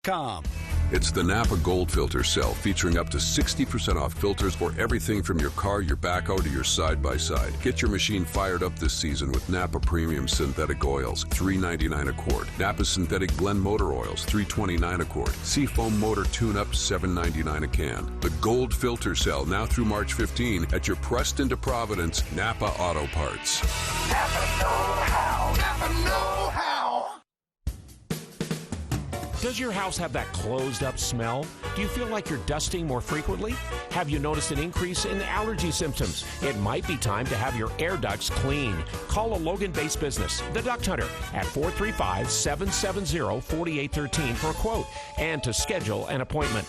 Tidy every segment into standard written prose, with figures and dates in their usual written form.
It's the Napa Gold Filter Cell, featuring up to 60% off filters for everything from your car, your backhoe, to your side-by-side. Get your machine fired up this season with Napa Premium Synthetic Oils, $3.99 a quart. Napa Synthetic Blend Motor Oils, $3.29 a quart. Seafoam Motor Tune-Up, $7.99 a can. The Gold Filter Cell, now through March 15 at your Preston to Providence Napa Auto Parts. Napa know-how. Napa know-how. Does your house have that closed-up smell? Do you feel like you're dusting more frequently? Have you noticed an increase in allergy symptoms? It might be time to have your air ducts cleaned. Call a Logan-based business, The Duct Hunter, at 435-770-4813 for a quote and to schedule an appointment.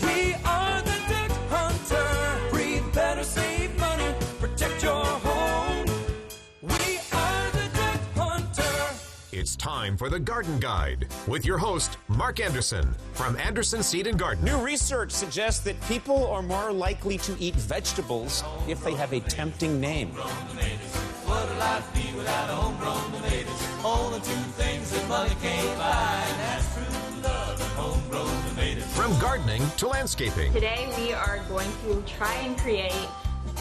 We are the Duct Hunter. Breathe better, save money, protect your home. We are the Duct Hunter. It's time for the Garden Guide with your host, Mark Anderson from Anderson Seed and Garden. New research suggests that people are more likely to eat vegetables if they have a tempting name. What would life be without homegrown tomatoes? All the two things that money can't buy. That's true love and homegrown tomatoes. From gardening to landscaping. Today we are going to try and create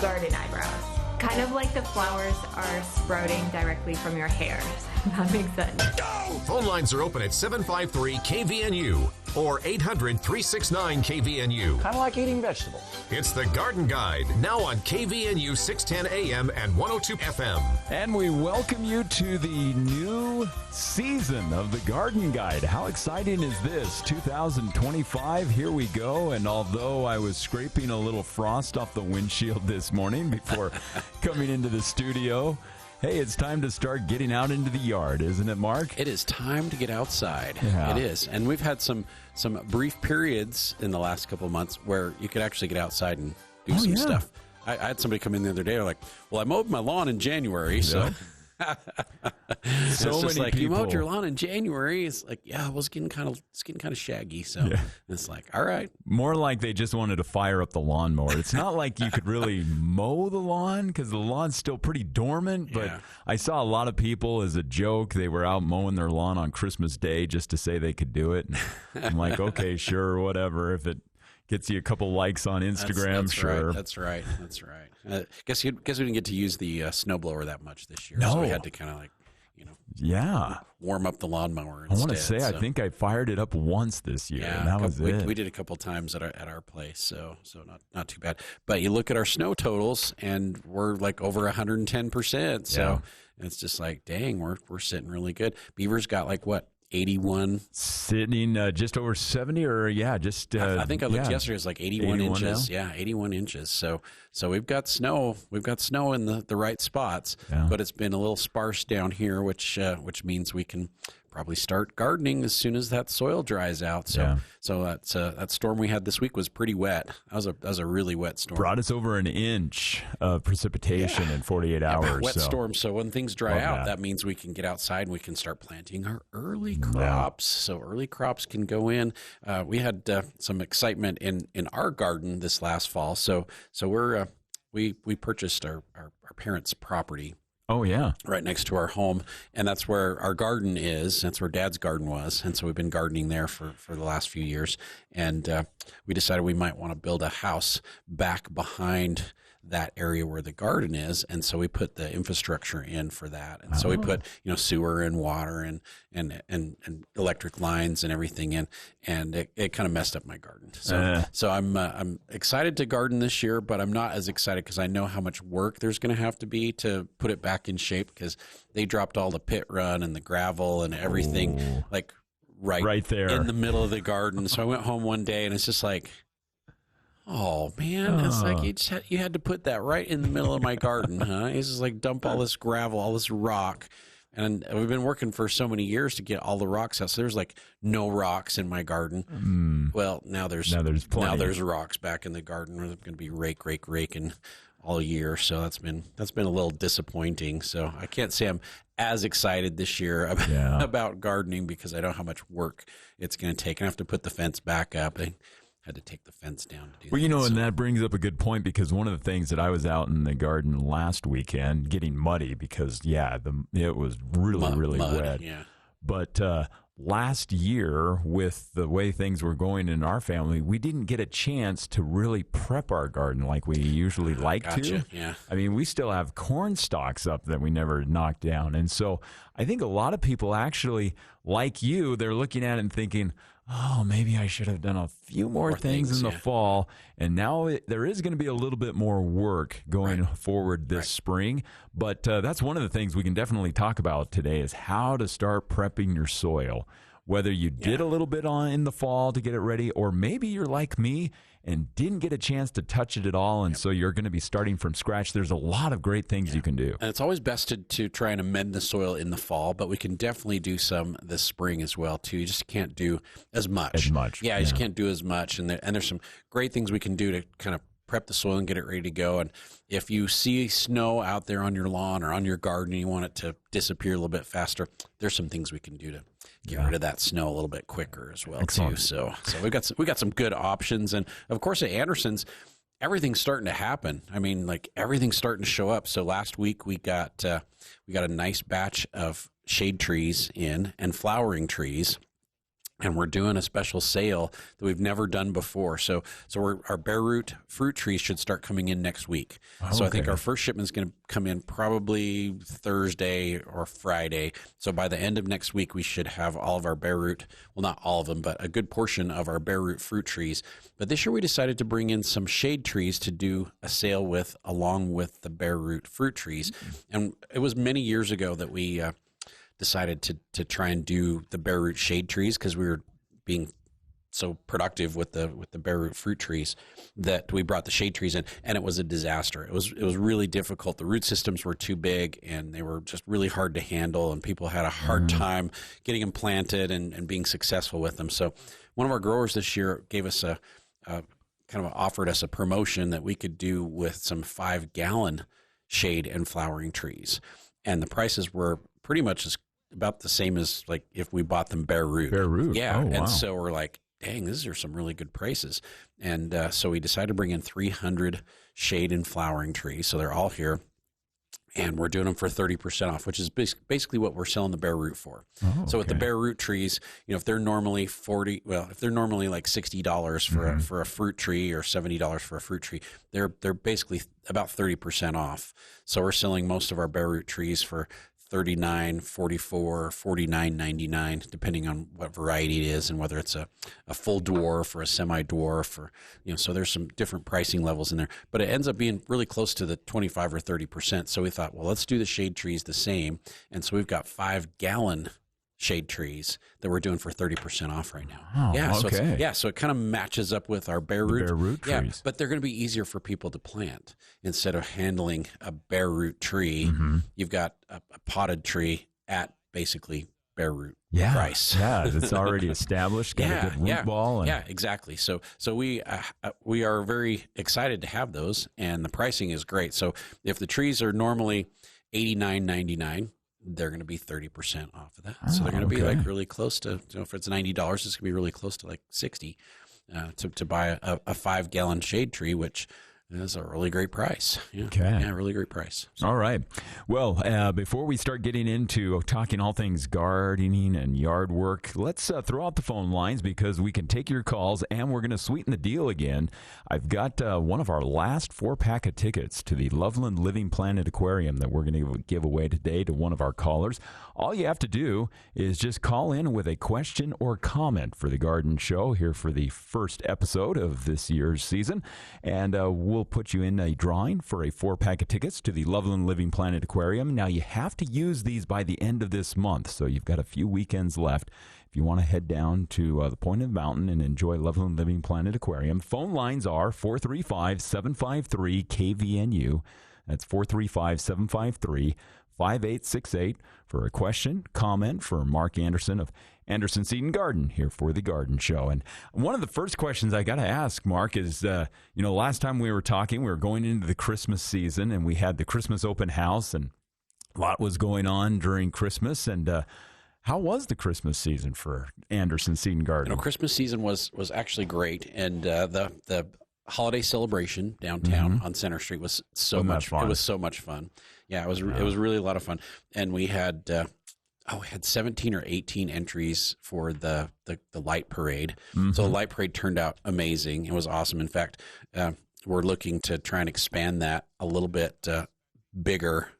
garden eyebrows. Kind of like the flowers are sprouting directly from your hair. That makes sense. Phone lines are open at 753-KVNU or 800-369-KVNU. Kind of like eating vegetables. It's the Garden Guide, now on KVNU 610 AM and 102 FM. And we welcome you to the new season of the Garden Guide. How exciting is this? 2025, here we go. And although I was scraping a little frost off the windshield this morning before coming into the studio, hey, it's time to start getting out into the yard, isn't it, Mark? It is time to get outside. Yeah. It is. And we've had some brief periods in the last couple of months where you could actually get outside and do some stuff. I had somebody come in the other day, they're like, well, I mowed my lawn in January, so... So it's just many like, people. you mowed your lawn in January. It's like, yeah, well, it's getting kind of shaggy. So it's like, all right. More like they just wanted to fire up the lawnmower. It's not like you could really mow the lawn because the lawn's still pretty dormant. But I saw a lot of people as a joke. They were out mowing their lawn on Christmas Day just to say they could do it. And I'm like, okay, sure, whatever. If it gets you a couple likes on Instagram, that's sure. Right. That's right. Guess we didn't get to use the snowblower that much this year. No. So we had to kind of like, warm up the lawnmower instead. I want to say, I think I fired it up once this year, and that was it. We did a couple times at our place, so not too bad. But you look at our snow totals, and we're like over 110%. So it's just like, dang, we're sitting really good. Beaver's got like what? 81, sitting just over 70, or just I think I looked yesterday. It was like 81 inches. Now? Yeah, 81 inches. So we've got snow. We've got snow in the right spots, but it's been a little sparse down here, which means we can probably start gardening as soon as that soil dries out. So that storm we had this week was pretty wet. That was a really wet storm. Brought us over an inch of precipitation in 48 hours. Wet storm. So when things dry out, that means we can get outside and we can start planting our early crops. So early crops can go in. We had some excitement in our garden this last fall. So we purchased our parents' property. Oh, yeah. Right next to our home. And that's where our garden is. That's where Dad's garden was. And so we've been gardening there for the last few years. And we decided we might want to build a house back behind that area where the garden is. And so we put the infrastructure in for that. And so we put, sewer and water and electric lines and everything in. And it kind of messed up my garden. So I'm excited to garden this year, but I'm not as excited because I know how much work there's going to have to be to put it back in shape, because they dropped all the pit run and the gravel and everything right there in the middle of the garden. So I went home one day and it's just like, oh man, it's like you had to put that right in the middle of my garden, huh? It's just like dump all this gravel, all this rock. And we've been working for so many years to get all the rocks out. So there's like no rocks in my garden. Well, now there's plenty. Now there's rocks back in the garden. We're going to be raking all year. So that's been a little disappointing. So I can't say I'm as excited this year about gardening, because I know how much work it's going to take. And I have to put the fence back up. I had to take the fence down to do that. Well, and that brings up a good point, because one of the things that I was out in the garden last weekend getting muddy because, it was really, really mud, wet. Yeah. But last year, with the way things were going in our family, we didn't get a chance to really prep our garden like we usually like to. Yeah. I mean, we still have corn stalks up that we never knocked down. And so I think a lot of people actually, like you, they're looking at it and thinking, oh, maybe I should have done a few more things in the fall. And now there is going to be a little bit more work going forward this spring. But that's one of the things we can definitely talk about today is how to start prepping your soil. Whether you did a little bit in the fall to get it ready, or maybe you're like me and didn't get a chance to touch it at all, and so you're going to be starting from scratch. There's a lot of great things you can do. And it's always best to try and amend the soil in the fall, but we can definitely do some this spring as well, too. You just can't do as much. Yeah, you just can't do as much. And there's some great things we can do to kind of prep the soil and get it ready to go. And if you see snow out there on your lawn or on your garden and you want it to disappear a little bit faster, there's some things we can do to get rid of that snow a little bit quicker as well. Excellent. Too. So we got some good options. And of course at Anderson's, everything's starting to happen. I mean, like everything's starting to show up. So last week we got a nice batch of shade trees in and flowering trees. And we're doing a special sale that we've never done before. So our bare root fruit trees should start coming in next week. So I think our first shipment is going to come in probably Thursday or Friday. So by the end of next week, we should have all of our bare root, well, not all of them, but a good portion of our bare root fruit trees. But this year we decided to bring in some shade trees to do a sale with, along with the bare root fruit trees. And it was many years ago that we decided to try and do the bare root shade trees because we were being so productive with the bare root fruit trees that we brought the shade trees in, and it was a disaster. It was really difficult. The root systems were too big and they were just really hard to handle, and people had a hard time getting them planted and being successful with them. So one of our growers this year gave us offered us a promotion that we could do with some 5-gallon shade and flowering trees, and the prices were pretty much about the same as like if we bought them bare root. Yeah. And so we're like, dang, these are some really good prices. And so we decided to bring in 300 shade and flowering trees. So they're all here. And we're doing them for 30% off, which is basically what we're selling the bare root for. So with the bare root trees, if they're normally like $60 for a fruit tree or $70 for a fruit tree, they're basically about 30% off. So we're selling most of our bare root trees for $39, $44, $49.99, depending on what variety it is and whether it's a full dwarf or a semi-dwarf, or so there's some different pricing levels in there. But it ends up being really close to the 25 or 30%. So we thought, well, let's do the shade trees the same. And so we've got 5-gallon shade trees that we're doing for 30% off right now. So it kind of matches up with our bare root trees. But they're going to be easier for people to plant. Instead of handling a bare root tree, you've got a potted tree at basically bare root price. It's already established, got a good root ball. Yeah, exactly. So we are very excited to have those, and the pricing is great. So if the trees are normally $89.99, they're going to be 30% off of that. So they're going to be like really close to, if it's $90, it's going to be really close to like $60 to buy a 5-gallon shade tree, which is a really great price. Really great price. All right. Well, before we start getting into talking all things gardening and yard work, let's throw out the phone lines because we can take your calls, and we're going to sweeten the deal again. I've got one of our last 4-pack of tickets to the Loveland Living Planet Aquarium that we're going to give away today to one of our callers. All you have to do is just call in with a question or comment for the Garden Show here for the first episode of this year's season, and we'll put you in a drawing for a 4-pack of tickets to the Loveland Living Planet Aquarium. Now, you have to use these by the end of this month, so you've got a few weekends left. If you want to head down to the point of the mountain and enjoy Loveland Living Planet Aquarium, phone lines are 435-753-KVNU. That's 435-753-5868 for a question, comment for Mark Anderson of Anderson Seed and Garden here for the Garden Show. And one of the first questions I got to ask, Mark, is, last time we were talking, we were going into the Christmas season, and we had the Christmas open house, and a lot was going on during Christmas. And how was the Christmas season for Anderson Seed and Garden? Christmas season was actually great, and the holiday celebration downtown on Center Street was so much fun. It was so much fun. Yeah, it was really a lot of fun, and we had we had 17 or 18 entries for the light parade. Mm-hmm. So the light parade turned out amazing. It was awesome. In fact, we're looking to try and expand that a little bit bigger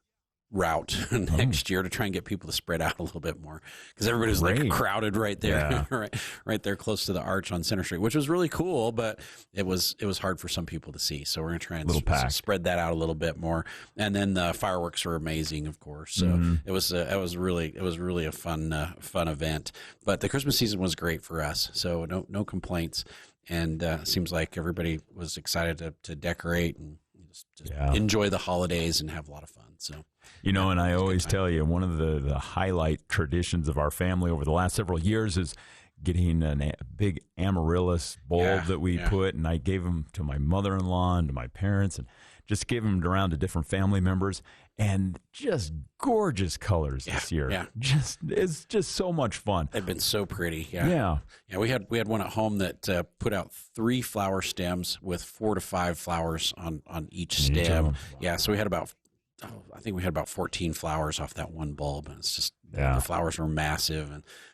route next year to try and get people to spread out a little bit more, because everybody's like crowded right there, right there close to the arch on Center Street, which was really cool, but it was hard for some people to see. So we're going to try and spread that out a little bit more. And then the fireworks were amazing, of course. So it was really a fun event. But the Christmas season was great for us. So no complaints. And it seems like everybody was excited to decorate and just enjoy the holidays and have a lot of fun. So, and I always tell you, one of the highlight traditions of our family over the last several years is getting a big amaryllis bulb that we put, and I gave them to my mother-in-law and to my parents, and just gave them around to different family members, and just gorgeous colors this year. Yeah. It's just so much fun. They've been so pretty. Yeah. We had one at home that put out 3 flower stems with 4 to 5 flowers on each stem. Wow. Yeah. So we had about 14 flowers off that one bulb, and it's just the flowers were massive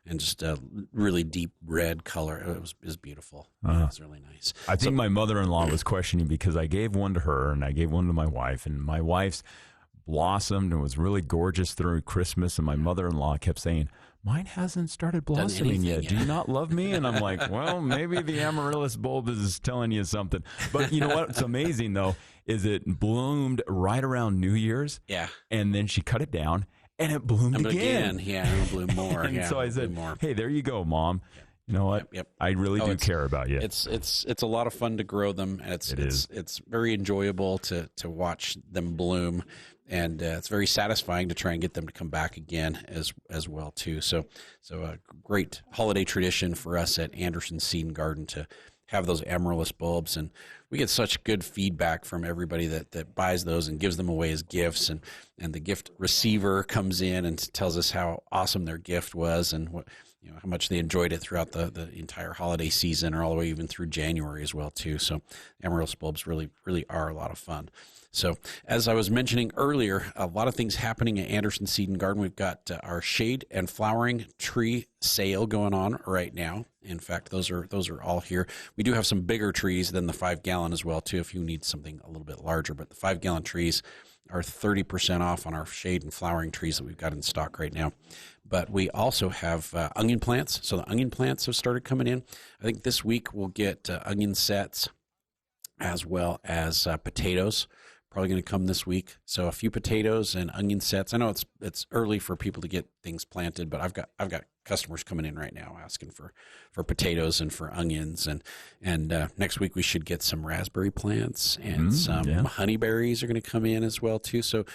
and just a really deep red color. It was beautiful. It was really nice. I think my mother-in-law was questioning because I gave one to her and I gave one to my wife, and my wife's blossomed and was really gorgeous through Christmas, and my mother-in-law kept saying, mine hasn't started blossoming yet. Do you not love me? And I'm like, well, maybe the amaryllis bulb is telling you something. But you know what's amazing, though, is it bloomed right around New Year's. Yeah. And then she cut it down, and it bloomed again. Yeah, it'll bloom more. And so I said, hey, there you go, Mom. You know what? Yep. I really do care about you. It's a lot of fun to grow them. And it's very enjoyable to watch them bloom. And it's very satisfying to try and get them to come back again as well too. So a great holiday tradition for us at Anderson Seed and Garden to have those amaryllis bulbs, and we get such good feedback from everybody that buys those and gives them away as gifts, and the gift receiver comes in and tells us how awesome their gift was and what how much they enjoyed it throughout the entire holiday season, or all the way even through January as well too. So amaryllis bulbs really are a lot of fun. So as I was mentioning earlier, a lot of things happening at Anderson Seed and Garden. We've got our shade and flowering tree sale going on right now. In fact, those are all here. We do have some bigger trees than the 5-gallon as well too, if you need something a little bit larger. But the 5-gallon trees are 30% off on our shade and flowering trees that we've got in stock right now. But we also have onion plants. So the onion plants have started coming in. I think this week we'll get onion sets as well as potatoes. Probably going to come this week. So a few potatoes and onion sets. I know it's early for people to get things planted, but I've got customers coming in right now asking for potatoes and for onions, and next week we should get some raspberry plants and some honeyberries are going to come in as well too. So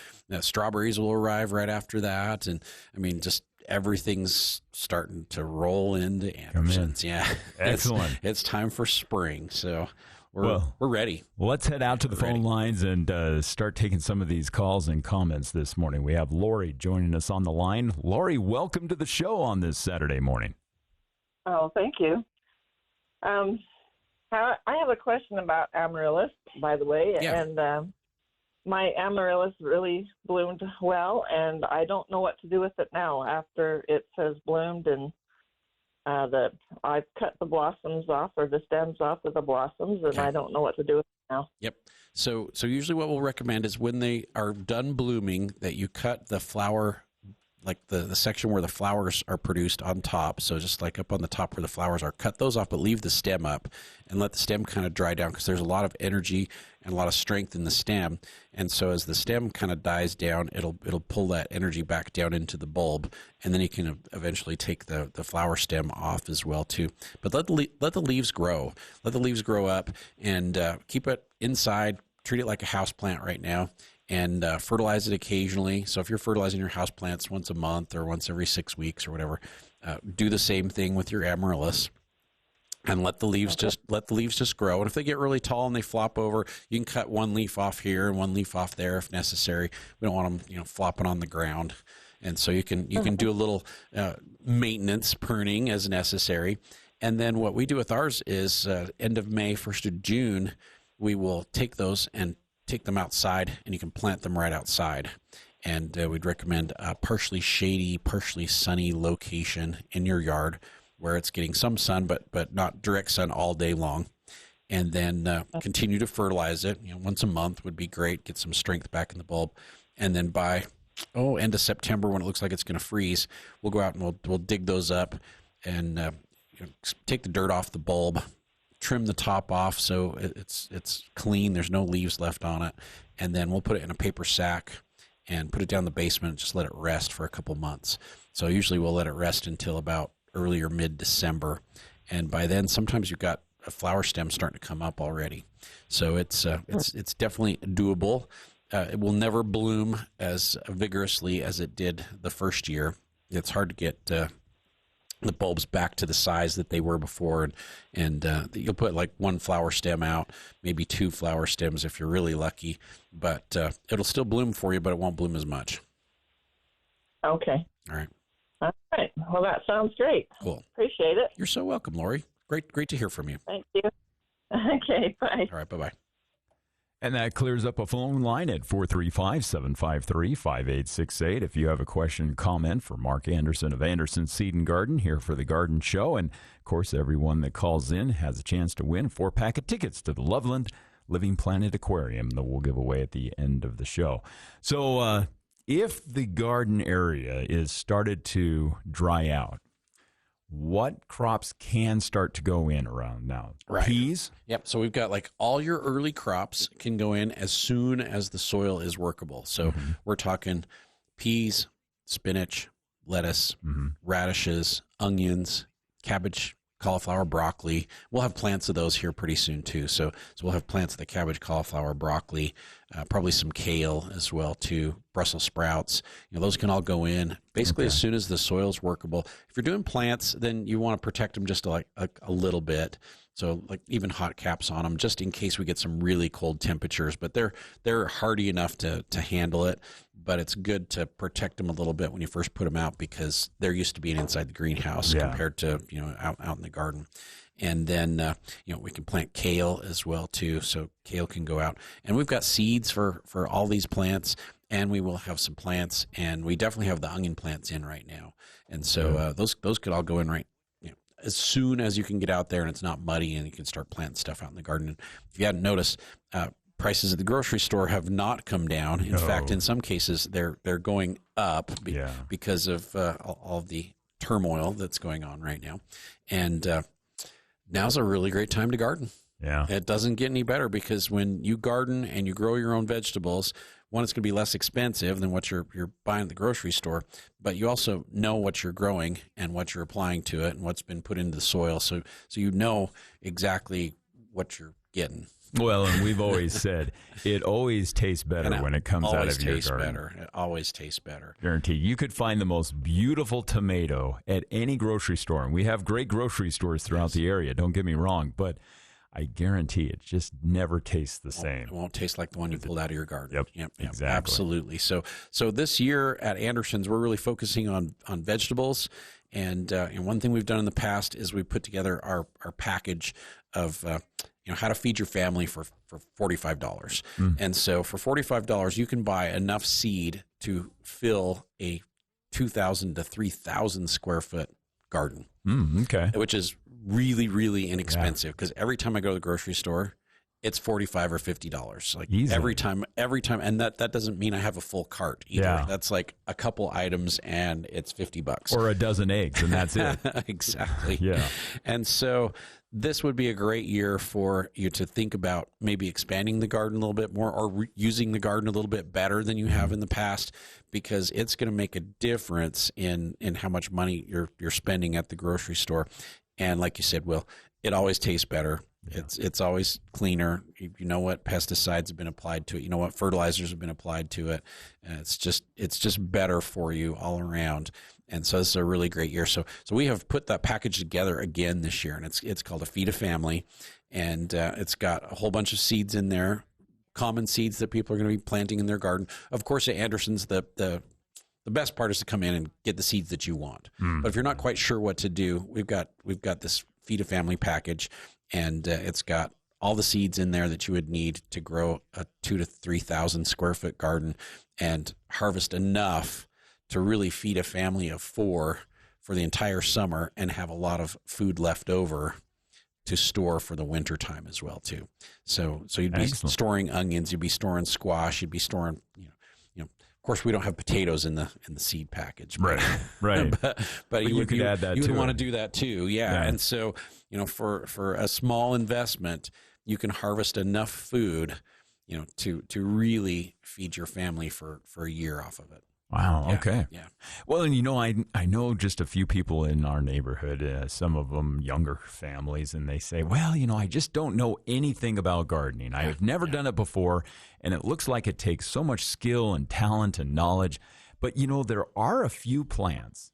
strawberries will arrive right after that, and I mean just everything's starting to roll into Anderson's. Yeah, excellent. It's time for spring, so. We're ready. Let's head out to the phone lines and start taking some of these calls and comments this morning. We have Lori joining us on the line. Lori, welcome to the show on this Saturday morning. Oh, thank you. I have a question about amaryllis, by the way, and my amaryllis really bloomed well, and I don't know what to do with it now after it has bloomed, and I've cut the blossoms off, or the stems off of the blossoms, and I don't know what to do with it now. Yep. So usually what we'll recommend is when they are done blooming, that you cut the flower, like the section where the flowers are produced on top. So just like up on the top where the flowers are, cut those off, but leave the stem up and let the stem kind of dry down, because there's a lot of energy and a lot of strength in the stem. And so as the stem kind of dies down, it'll pull that energy back down into the bulb, and then you can eventually take the flower stem off as well too. But let the leaves grow. Let the leaves grow up, and keep it inside. Treat it like a house plant right now. And fertilize it occasionally. So if you're fertilizing your houseplants once a month or once every 6 weeks or whatever, do the same thing with your amaryllis, and let the leaves just grow. And if they get really tall and they flop over, you can cut one leaf off here and one leaf off there if necessary. We don't want them, flopping on the ground. And so you can do a little maintenance pruning as necessary. And then what we do with ours is end of May, 1st of June, we will take those and take them outside, and you can plant them right outside. And we'd recommend a partially shady, partially sunny location in your yard where it's getting some sun, but not direct sun all day long. And then continue to fertilize it. Once a month would be great. Get some strength back in the bulb. And then by end of September, when it looks like it's going to freeze, we'll go out and we'll dig those up and take the dirt off the bulb, trim the top off so it's clean. There's no leaves left on it. And then we'll put it in a paper sack and put it down in the basement and just let it rest for a couple months. So usually we'll let it rest until about early or mid-December. And by then, sometimes you've got a flower stem starting to come up already. So it's definitely doable. It will never bloom as vigorously as it did the first year. It's hard to get the bulbs back to the size that they were before, and you'll put like one flower stem out, maybe two flower stems if you're really lucky, but it'll still bloom for you, but it won't bloom as much. Okay. All right. All right. Well, that sounds great. Cool. Appreciate it. You're so welcome, Lori. Great to hear from you. Thank you. Okay, bye. All right, bye-bye. And that clears up a phone line at 435-753-5868. If you have a question, comment for Mark Anderson of Anderson Seed and Garden here for the Garden Show. And, of course, everyone that calls in has a chance to win 4-pack of tickets to the Loveland Living Planet Aquarium that we'll give away at the end of the show. So if the garden area is started to dry out, what crops can start to go in around now? Right. Peas? Yep. So we've got like all your early crops can go in as soon as the soil is workable. So we're talking peas, spinach, lettuce, radishes, onions, cabbage, cauliflower, broccoli. We'll have plants of those here pretty soon too. So we'll have plants of the cabbage, cauliflower, broccoli, probably some kale as well too, Brussels sprouts. Those can all go in basically as soon as the soil's workable. If you're doing plants, then you want to protect them just like a little bit. So like even hot caps on them, just in case we get some really cold temperatures. But they're hardy enough to handle it. But it's good to protect them a little bit when you first put them out because they're used to being inside the greenhouse compared to out in the garden. And then we can plant kale as well too. So kale can go out, and we've got seeds for all these plants. And we will have some plants, and we definitely have the onion plants in right now. And so those could all go in right as soon as you can get out there and it's not muddy and you can start planting stuff out in the garden. And if you hadn't noticed, prices at the grocery store have not come down. In fact, in some cases, they're going up because of all the turmoil that's going on right now. And now's a really great time to garden. Yeah. It doesn't get any better because when you garden and you grow your own vegetables, one, it's going to be less expensive than what you're buying at the grocery store, but you also know what you're growing and what you're applying to it and what's been put into the soil. So you know exactly what you're getting. Well, and we've always said it always tastes better when it comes out of your garden. It always tastes better. Guarantee. You could find the most beautiful tomato at any grocery store, and we have great grocery stores throughout the area. Don't get me wrong, but I guarantee it just never tastes the same. It won't taste like the one you pulled out of your garden. Yep, exactly. Absolutely. So this year at Anderson's, we're really focusing on vegetables. And one thing we've done in the past is we put together our package of how to feed your family for $45. And so for $45, you can buy enough seed to fill a 2,000 to 3,000 square foot garden. Okay. Which is really, really inexpensive because every time I go to the grocery store, it's $45 or $50. Like easily. every time. And that doesn't mean I have a full cart either. Yeah. That's like a couple items and it's $50. Or a dozen eggs and that's it. Exactly. Yeah. And so this would be a great year for you to think about maybe expanding the garden a little bit more or using the garden a little bit better than you have in the past, because it's going to make a difference in how much money you're spending at the grocery store. And like you said, Will, it always tastes better. Yeah. It's always cleaner. You know what pesticides have been applied to it. You know what fertilizers have been applied to it. And it's just better for you all around. And so this is a really great year. So we have put that package together again this year, and it's called a Feed a Family, and it's got a whole bunch of seeds in there, common seeds that people are going to be planting in their garden. Of course, at Anderson's, the best part is to come in and get the seeds that you want. But if you're not quite sure what to do, we've got this Feed a Family package, and it's got all the seeds in there that you would need to grow a 2,000 to 3,000 square foot garden and harvest enough to really feed a family of 4 for the entire summer and have a lot of food left over to store for the winter time as well too. So you'd be storing onions, you'd be storing squash, you'd be storing, of course we don't have potatoes in the seed package, but, right. but you would add that. You would want to do that too. Yeah. And so, for a small investment, you can harvest enough food, to really feed your family for a year off of it. Wow. Yeah, okay. Yeah. Well, and I know just a few people in our neighborhood, some of them younger families, and they say, well, I just don't know anything about gardening. I've never done it before, and it looks like it takes so much skill and talent and knowledge. But, there are a few plants,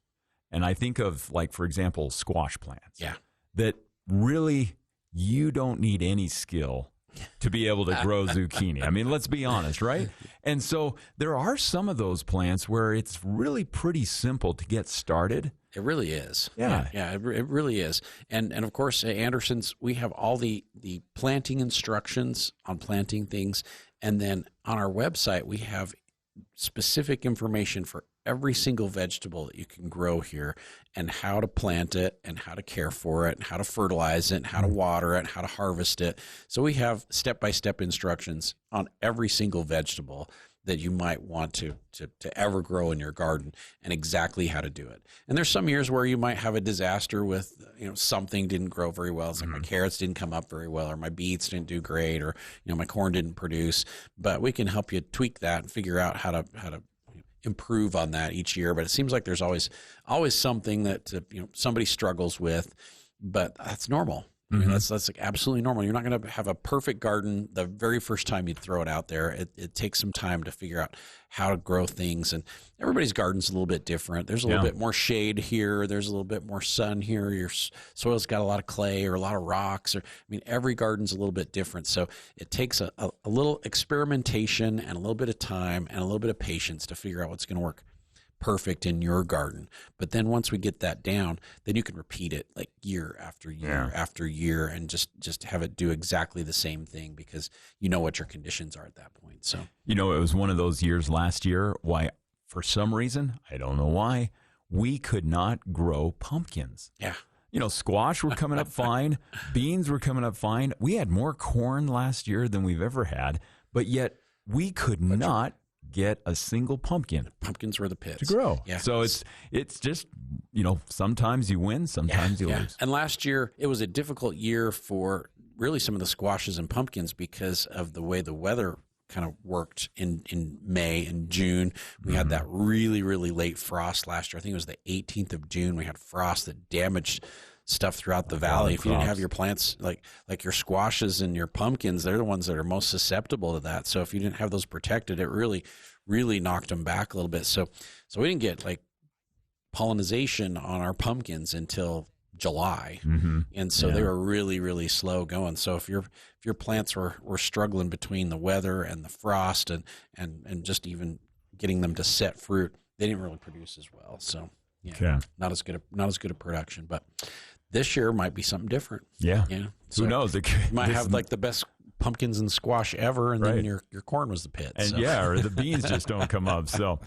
and I think of, like, for example, squash plants. Yeah. That really you don't need any skill to be able to grow zucchini. I mean, let's be honest, right? And so there are some of those plants where it's really pretty simple to get started. It really is. Yeah. Yeah, it really is. And of course, at Anderson's, we have all the planting instructions on planting things. And then on our website, we have specific information for every single vegetable that you can grow here and how to plant it and how to care for it and how to fertilize it and how to water it and how to harvest it. So we have step-by-step instructions on every single vegetable that you might want to ever grow in your garden and exactly how to do it. And there's some years where you might have a disaster with, something didn't grow very well. It's like my carrots didn't come up very well, or my beets didn't do great, or, my corn didn't produce. But we can help you tweak that and figure out how to improve on that each year. But it seems like there's always something that somebody struggles with, but that's normal. I mean, that's like absolutely normal. You're not going to have a perfect garden the very first time you throw it out there. It takes some time to figure out how to grow things, and everybody's garden's a little bit different. There's a little bit more shade here. There's a little bit more sun here. Your soil's got a lot of clay or a lot of rocks. Every garden's a little bit different. So it takes a little experimentation and a little bit of time and a little bit of patience to figure out what's going to work perfect in your garden. But then once we get that down, then you can repeat it like year after year after year and just have it do exactly the same thing because you know what your conditions are at that point. So it was one of those years last year why for some reason, I don't know why, we could not grow pumpkins. Yeah. Squash were coming up fine, beans were coming up fine. We had more corn last year than we've ever had, but yet we could not get a single pumpkin. Pumpkins were the pits to grow. Yeah. So it's just, sometimes you win, sometimes you lose. And last year, it was a difficult year for really some of the squashes and pumpkins because of the way the weather kind of worked in May and June. We had that really, really late frost last year. I think it was the 18th of June. We had frost that damaged stuff throughout the valley. If you didn't have your plants, like your squashes and your pumpkins, they're the ones that are most susceptible to that. So if you didn't have those protected, it really, really knocked them back a little bit. So we didn't get like pollination on our pumpkins until July. And so they were really, really slow going. So if your plants were struggling between the weather and the frost and just even getting them to set fruit, they didn't really produce as well. So not as good a production, but this year might be something different. Yeah. So who knows? You might have like the best pumpkins and squash ever, and then your corn was the pit. And so. or the beans just don't come up. So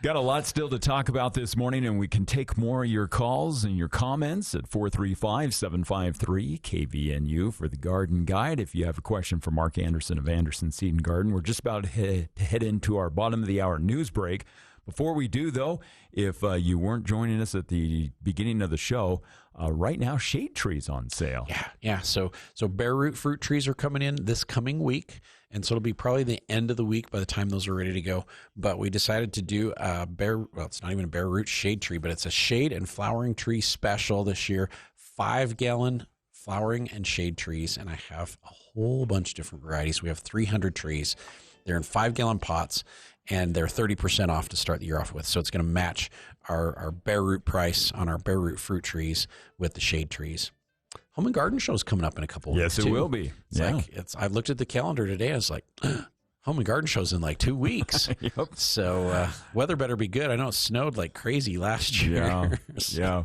got a lot still to talk about this morning, and we can take more of your calls and your comments at 435-753-KVNU for the Garden Guide. If you have a question for Mark Anderson of Anderson Seed and Garden, we're just about to head into our bottom of the hour news break. Before we do, though, if you weren't joining us at the beginning of the show, right now shade trees on sale. Yeah. So bare root fruit trees are coming in this coming week, and so it'll be probably the end of the week by the time those are ready to go. But we decided to do it's not even a bare root shade tree, but it's a shade and flowering tree special this year. 5-gallon flowering and shade trees, and I have a whole bunch of different varieties. We have 300 trees. They're in 5-gallon pots, and they're 30% off to start the year off with. So it's going to match our bare root price on our bare root fruit trees with the shade trees. Home and Garden Show is coming up in a couple weeks. Yes, it will be. I looked at the calendar today. I was like, Home and Garden Show's in like 2 weeks. So weather better be good. I know it snowed like crazy last year. Yeah.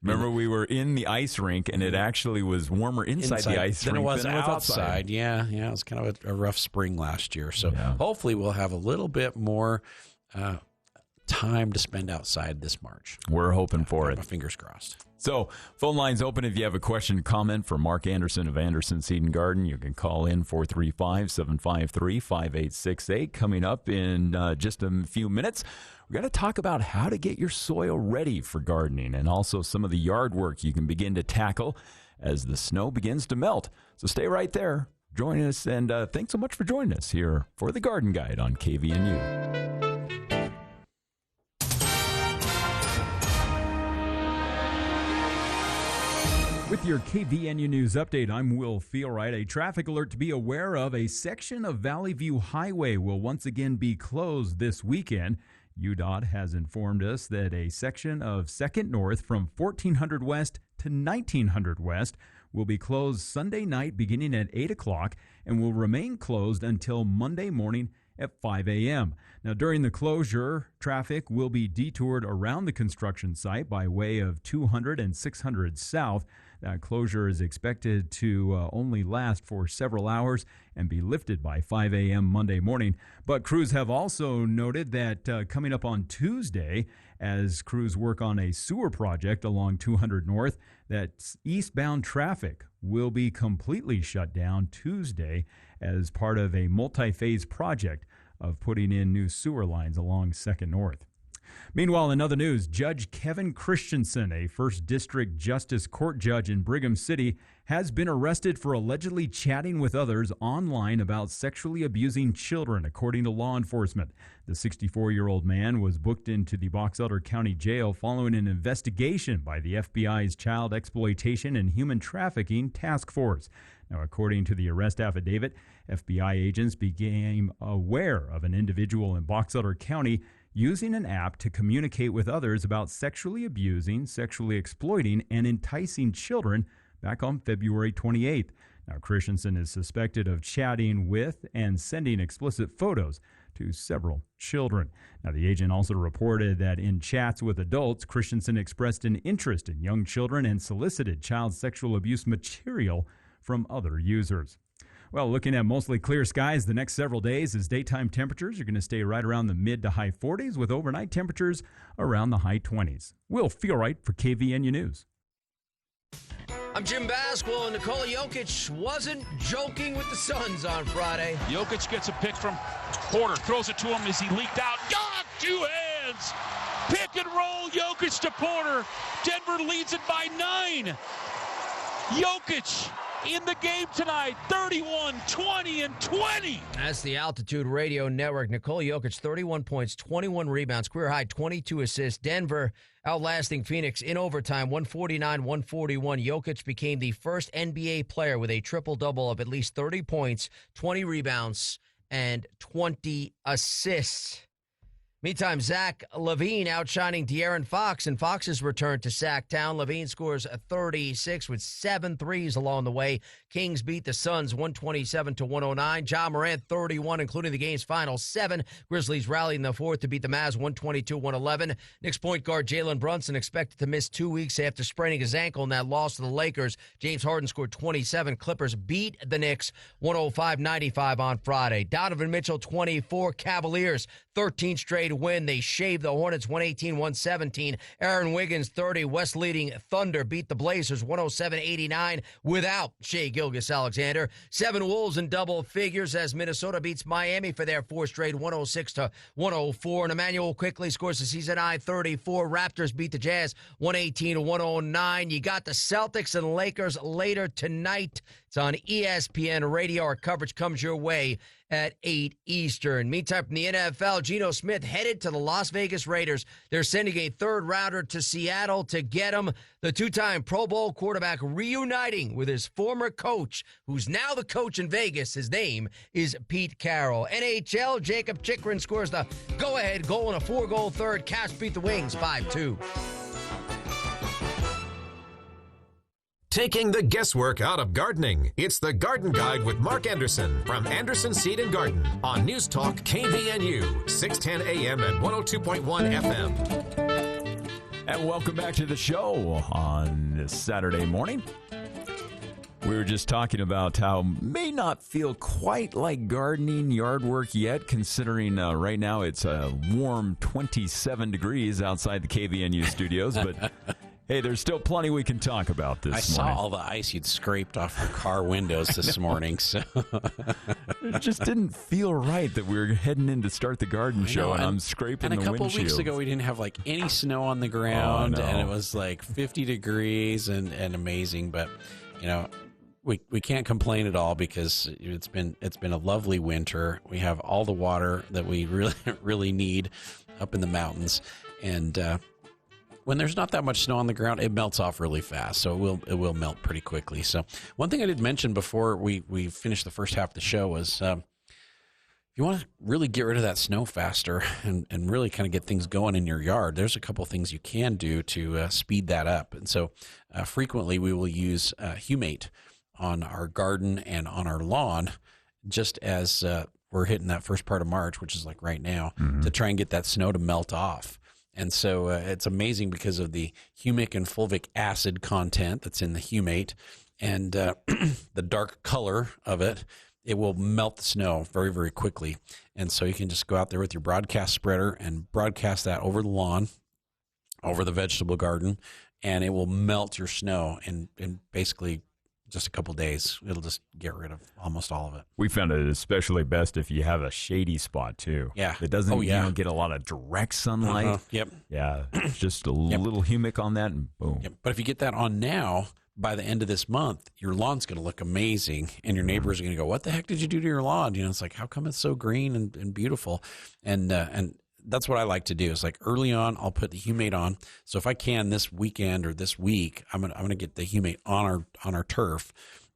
Remember, we were in the ice rink, and it actually was warmer inside the ice than rink it was than outside. Yeah, it was kind of a rough spring last year. So hopefully we'll have a little bit more time to spend outside this March. We're hoping for it. My fingers crossed. So, phone lines open if you have a question or comment for Mark Anderson of Anderson Seed and Garden. You can call in 435-753-5868. Coming up in just a few minutes, we're going to talk about how to get your soil ready for gardening and also some of the yard work you can begin to tackle as the snow begins to melt. So stay right there. Join us, and thanks so much for joining us here for the Garden Guide on KVNU. With your KVNU News update, I'm Will Feelright. A traffic alert to be aware of. A section of Valley View Highway will once again be closed this weekend. UDOT has informed us that a section of 2nd North from 1400 West to 1900 West will be closed Sunday night beginning at 8 o'clock and will remain closed until Monday morning at 5 a.m. Now, during the closure, traffic will be detoured around the construction site by way of 200 and 600 South. That closure is expected to only last for several hours and be lifted by 5 a.m. Monday morning. But crews have also noted that coming up on Tuesday, as crews work on a sewer project along 200 North, that eastbound traffic will be completely shut down Tuesday as part of a multi-phase project of putting in new sewer lines along 2nd North. Meanwhile, in other news, Judge Kevin Christensen, a 1st District Justice Court judge in Brigham City, has been arrested for allegedly chatting with others online about sexually abusing children, according to law enforcement. The 64-year-old man was booked into the Box Elder County Jail following an investigation by the FBI's Child Exploitation and Human Trafficking Task Force. Now, according to the arrest affidavit, FBI agents became aware of an individual in Box Elder County using an app to communicate with others about sexually abusing, sexually exploiting, and enticing children back on February 28th. Now, Christensen is suspected of chatting with and sending explicit photos to several children. Now, the agent also reported that in chats with adults, Christensen expressed an interest in young children and solicited child sexual abuse material from other users. Well, looking at mostly clear skies the next several days as daytime temperatures are going to stay right around the mid to high 40s with overnight temperatures around the high 20s. Will Feelright for KVNU News. I'm Jim Basquill, and Nikola Jokic wasn't joking with the Suns on Friday. Jokic gets a pick from Porter, throws it to him as he leaked out. Got 2 hands! Pick and roll, Jokic to Porter. Denver leads it by 9. Jokic in the game tonight, 31, 20, and 20. That's the Altitude Radio Network. Nikola Jokic, 31 points, 21 rebounds, career high, 22 assists. Denver outlasting Phoenix in overtime, 149-141. Jokic became the first NBA player with a triple-double of at least 30 points, 20 rebounds, and 20 assists. Meantime, Zach LaVine outshining De'Aaron Fox in Fox's return to Sacktown. LaVine scores 36 with 7 threes along the way. Kings beat the Suns 127-109. Ja Morant 31, including the game's final 7. Grizzlies rallied in the fourth to beat the Mavs 122-111. Knicks point guard Jalen Brunson expected to miss 2 weeks after spraining his ankle in that loss to the Lakers. James Harden scored 27. Clippers beat the Knicks 105-95 on Friday. Donovan Mitchell 24. Cavaliers 13 straight win. They shaved the Hornets 118-117. Aaron Wiggins 30. West leading Thunder beat the Blazers 107-89 without Shai Gilgeous-Alexander. 7 Wolves in double figures as Minnesota beats Miami for their 4th straight 106-104. And Emmanuel quickly scores the season high 34. Raptors beat the Jazz 118-109. You got the Celtics and Lakers later tonight. It's on ESPN Radio. Our coverage comes your way at 8 Eastern. Meantime, from the NFL, Geno Smith headed to the Las Vegas Raiders. They're sending a 3rd rounder to Seattle to get him. The 2-time Pro Bowl quarterback reuniting with his former coach, who's now the coach in Vegas. His name is Pete Carroll. NHL, Jacob Chikrin scores the go-ahead goal in a 4-goal third. Caps beat the Wings 5-2. Taking the guesswork out of gardening. It's the Garden Guide with Mark Anderson from Anderson Seed and Garden on News Talk KVNU, 610 AM and 102.1 FM. And welcome back to the show on this Saturday morning. We were just talking about how may not feel quite like gardening yard work yet, considering right now it's a warm 27 degrees outside the KVNU studios. But hey, there's still plenty we can talk about this morning. I saw all the ice you'd scraped off your car windows this morning. So it just didn't feel right that we were heading in to start the garden show, and I'm scraping the windshield. And a couple weeks ago, we didn't have like any snow on the ground, and it was like 50 degrees and amazing. But you know, we can't complain at all because it's been a lovely winter. We have all the water that we really need up in the mountains, and when there's not that much snow on the ground, it melts off really fast. So it will melt pretty quickly. So one thing I did mention before we finished the first half of the show was if you want to really get rid of that snow faster and really kind of get things going in your yard, there's a couple things you can do to speed that up. And so frequently we will use humate on our garden and on our lawn, just as we're hitting that first part of March, which is like right now, to try and get that snow to melt off. And so it's amazing because of the humic and fulvic acid content that's in the humate and the dark color of it. It will melt the snow very, very quickly. And so you can just go out there with your broadcast spreader and broadcast that over the lawn, over the vegetable garden, and it will melt your snow in basically just a couple days. It'll just get rid of almost all of it. We found it especially best if you have a shady spot too. Yeah. It doesn't get a lot of direct sunlight. Yep. Yeah. Just a little humic on that and boom. Yep. But if you get that on now, by the end of this month, your lawn's going to look amazing, and your neighbors are going to go, "What the heck did you do to your lawn?" You know, it's like, how come it's so green and beautiful? And that's what I like to do. Is like early on, I'll put the humate on. So if I can this weekend or this week, I'm gonna get the humate on our turf,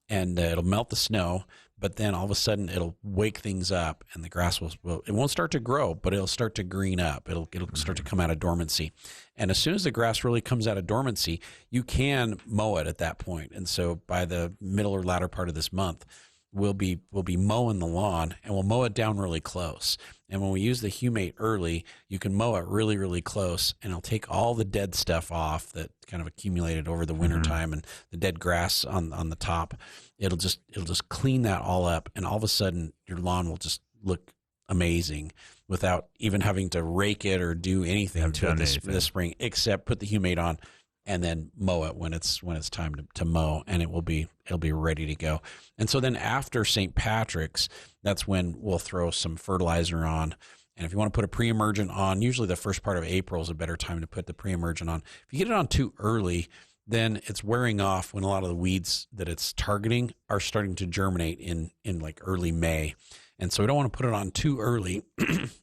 and it'll melt the snow. But then all of a sudden, it'll wake things up, and the grass will it won't start to grow, but it'll start to green up. It'll start to come out of dormancy. And as soon as the grass really comes out of dormancy, you can mow it at that point. And so by the middle or latter part of this month, we'll be mowing the lawn, and we'll mow it down really close. And when we use the humate early, you can mow it really, really close, and it'll take all the dead stuff off that kind of accumulated over the winter time and the dead grass on the top. It'll just clean that all up, and all of a sudden your lawn will just look amazing without even having to rake it or do anything to it this spring, except put the humate on and then mow it when it's time to mow, and it'll be ready to go. And so then after St. Patrick's, that's when we'll throw some fertilizer on. And if you want to put a pre-emergent on, usually the first part of April is a better time to put the pre-emergent on. If you get it on too early, then it's wearing off when a lot of the weeds that it's targeting are starting to germinate in like early May. And so we don't want to put it on too early.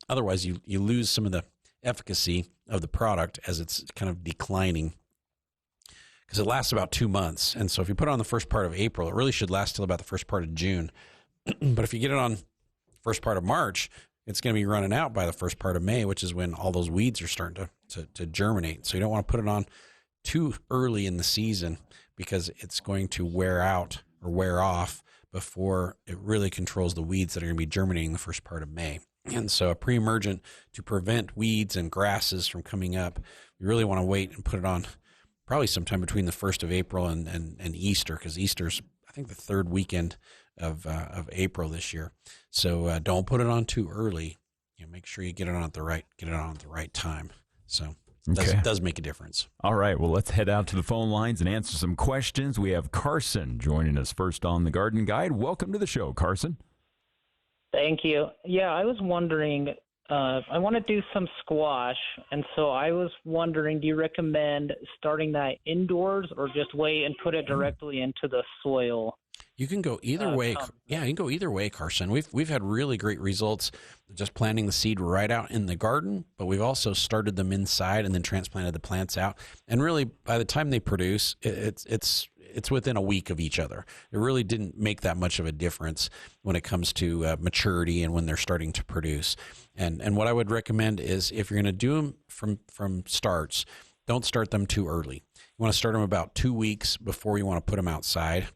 Otherwise, you lose some of the efficacy of the product as it's kind of declining, because it lasts about 2 months. And so if you put it on the first part of April, it really should last till about the first part of June. But if you get it on first part of March, it's going to be running out by the first part of May, which is when all those weeds are starting to germinate. So you don't want to put it on too early in the season, because it's going to wear out or wear off before it really controls the weeds that are going to be germinating the first part of May. And so a pre-emergent to prevent weeds and grasses from coming up, you really want to wait and put it on probably sometime between the 1st of April and Easter, because Easter's, I think, the third weekend of April this year. So don't put it on too early. Make sure you get it on at the right time. So it does make a difference. All right, well, let's head out to the phone lines and answer some questions. We have Carson joining us first on the Garden Guide. Welcome to the show, Carson. Thank you. Yeah, I was wondering, I want to do some squash, and so I was wondering, do you recommend starting that indoors or just wait and put it directly into the soil? You can go either way. Yeah, you can go either way, Carson. We've had really great results just planting the seed right out in the garden, but we've also started them inside and then transplanted the plants out. And really, by the time they produce, it's within a week of each other. It really didn't make that much of a difference when it comes to maturity and when they're starting to produce. And what I would recommend is, if you're going to do them from starts, don't start them too early. You want to start them about 2 weeks before you want to put them outside.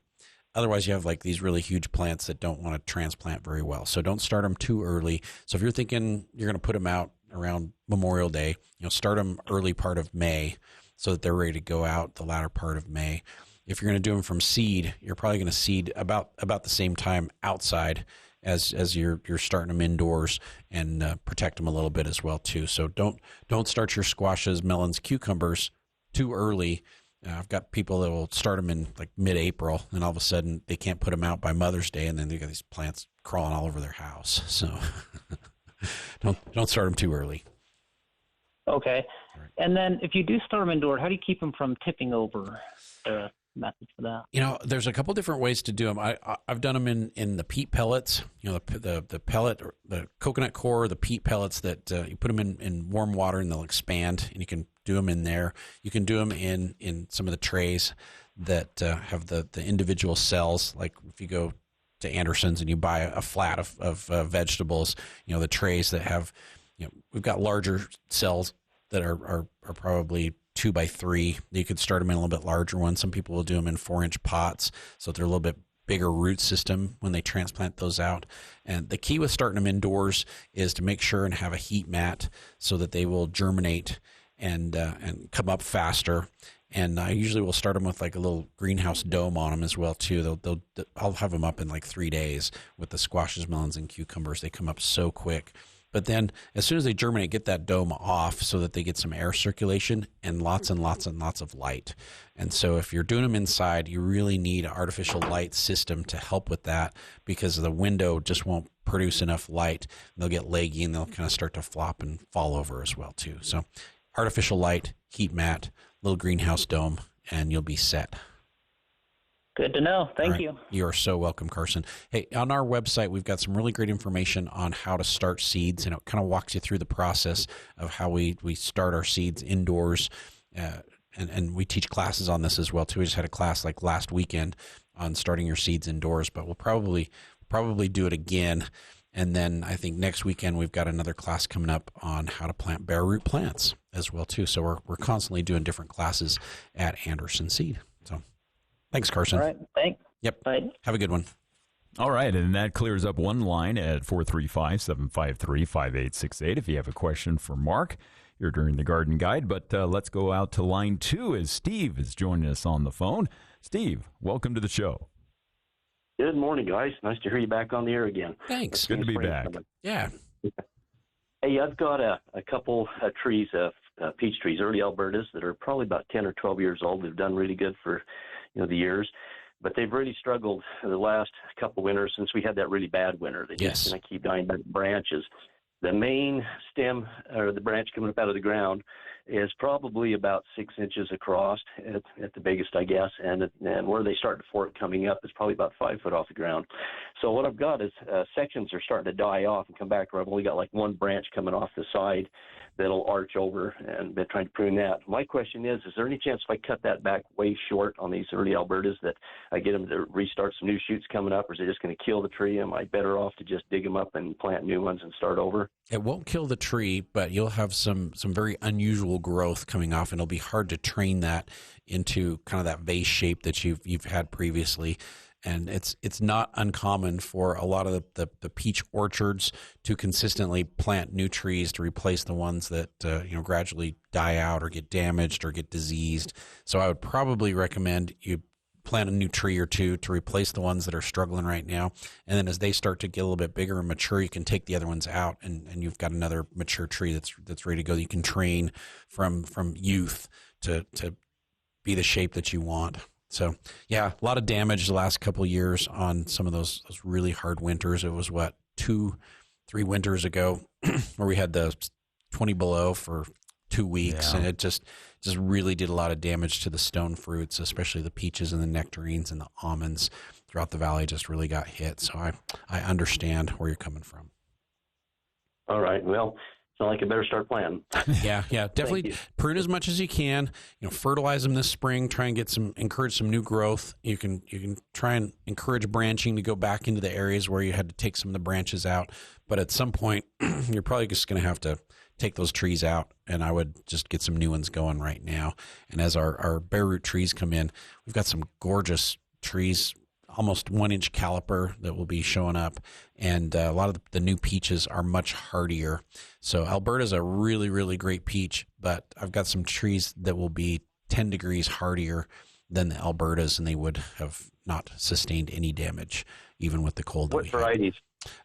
Otherwise, you have like these really huge plants that don't want to transplant very well. So don't start them too early. So if you're thinking you're going to put them out around Memorial Day, start them early part of May. so that they're ready to go out the latter part of May. If you're going to do them from seed, you're probably going to seed about the same time outside as you're starting them indoors, and protect them a little bit as well too. So don't start your squashes, melons, cucumbers too early. I've got people that will start them in like mid-April, and all of a sudden they can't put them out by Mother's Day, and then they got these plants crawling all over their house. So don't start them too early. Okay. Right. And then if you do start them indoor, how do you keep them from tipping over? Method for that? There's a couple different ways to do them. I've done them in the peat pellets. The pellet, or the coconut core, the peat pellets that you put them in warm water and they'll expand, and you can do them in there. You can do them in some of the trays that have the individual cells. Like if you go to Anderson's and you buy a flat of vegetables, the trays that have, we've got larger cells that are probably 2x3. You could start them in a little bit larger ones. Some people will do them in 4-inch pots, so they're a little bit bigger root system when they transplant those out. And the key with starting them indoors is to make sure and have a heat mat so that they will germinate and come up faster. And I usually will start them with like a little greenhouse dome on them as well too. I'll have them up in like 3 days with the squashes, melons, and cucumbers. They come up so quick. But then as soon as they germinate, get that dome off so that they get some air circulation and lots of light. And so if you're doing them inside, you really need an artificial light system to help with that, because the window just won't produce enough light. They'll get leggy and they'll kind of start to flop and fall over as well too. So artificial light, heat mat, little greenhouse dome, and you'll be set. Good to know. Thank you. You are so welcome, Carson. Hey, on our website, we've got some really great information on how to start seeds, and it kind of walks you through the process of how we start our seeds indoors. And we teach classes on this as well, too. We just had a class like last weekend on starting your seeds indoors, but we'll probably do it again. And then I think next weekend we've got another class coming up on how to plant bare root plants as well, too. So we're constantly doing different classes at Anderson Seed. So thanks, Carson. All right. Thanks. Yep. Bye. Have a good one. All right, and that clears up one line at 435-753-5868 if you have a question for Mark here during the Garden Guide. But let's go out to line 2 as Steve is joining us on the phone. Steve, welcome to the show. Good morning, guys. Nice to hear you back on the air again. Thanks. Good to be back. Yeah. Hey, I've got a couple trees, peach trees, early Albertas, that are probably about 10 or 12 years old. They've done really good for the years, but they've really struggled the last couple winters since we had that really bad winter. They just kind of keep dying back branches. The main stem, or the branch coming up out of the ground, is probably about 6 inches across at the biggest, I guess, and where they start to fork coming up is probably about 5 foot off the ground. So what I've got is sections are starting to die off and come back where I've only got like one branch coming off the side that'll arch over, and been trying to prune that. My question is there any chance if I cut that back way short on these early Albertas that I get them to restart some new shoots coming up, or is it just going to kill the tree? Am I better off to just dig them up and plant new ones and start over? It won't kill the tree, but you'll have some very unusual growth coming off, and it'll be hard to train that into kind of that vase shape that you've had previously. And it's not uncommon for a lot of the peach orchards to consistently plant new trees to replace the ones that gradually die out or get damaged or get diseased. So I would probably recommend you plant a new tree or two to replace the ones that are struggling right now. And then as they start to get a little bit bigger and mature, you can take the other ones out, and you've got another mature tree that's ready to go. You can train from youth to be the shape that you want. So, yeah, a lot of damage the last couple of years on some of those really hard winters. It was, 2-3 winters ago where we had the 20 below for 2 weeks, and it just really did a lot of damage to the stone fruits, especially the peaches and the nectarines and the almonds throughout the valley just really got hit. So I understand where you're coming from. All right. Well, sounds like I better start planting. Yeah, definitely prune as much as you can. Fertilize them this spring. Try and encourage some new growth. You can try and encourage branching to go back into the areas where you had to take some of the branches out. But at some point, you're probably just going to have to take those trees out, and I would just get some new ones going right now. And as our bare root trees come in, we've got some gorgeous trees, almost 1-inch caliper that will be showing up, and a lot of the new peaches are much hardier. So Alberta's a really, really great peach, but I've got some trees that will be 10 degrees hardier than the Albertas, and they would have not sustained any damage, even with the cold. What varieties?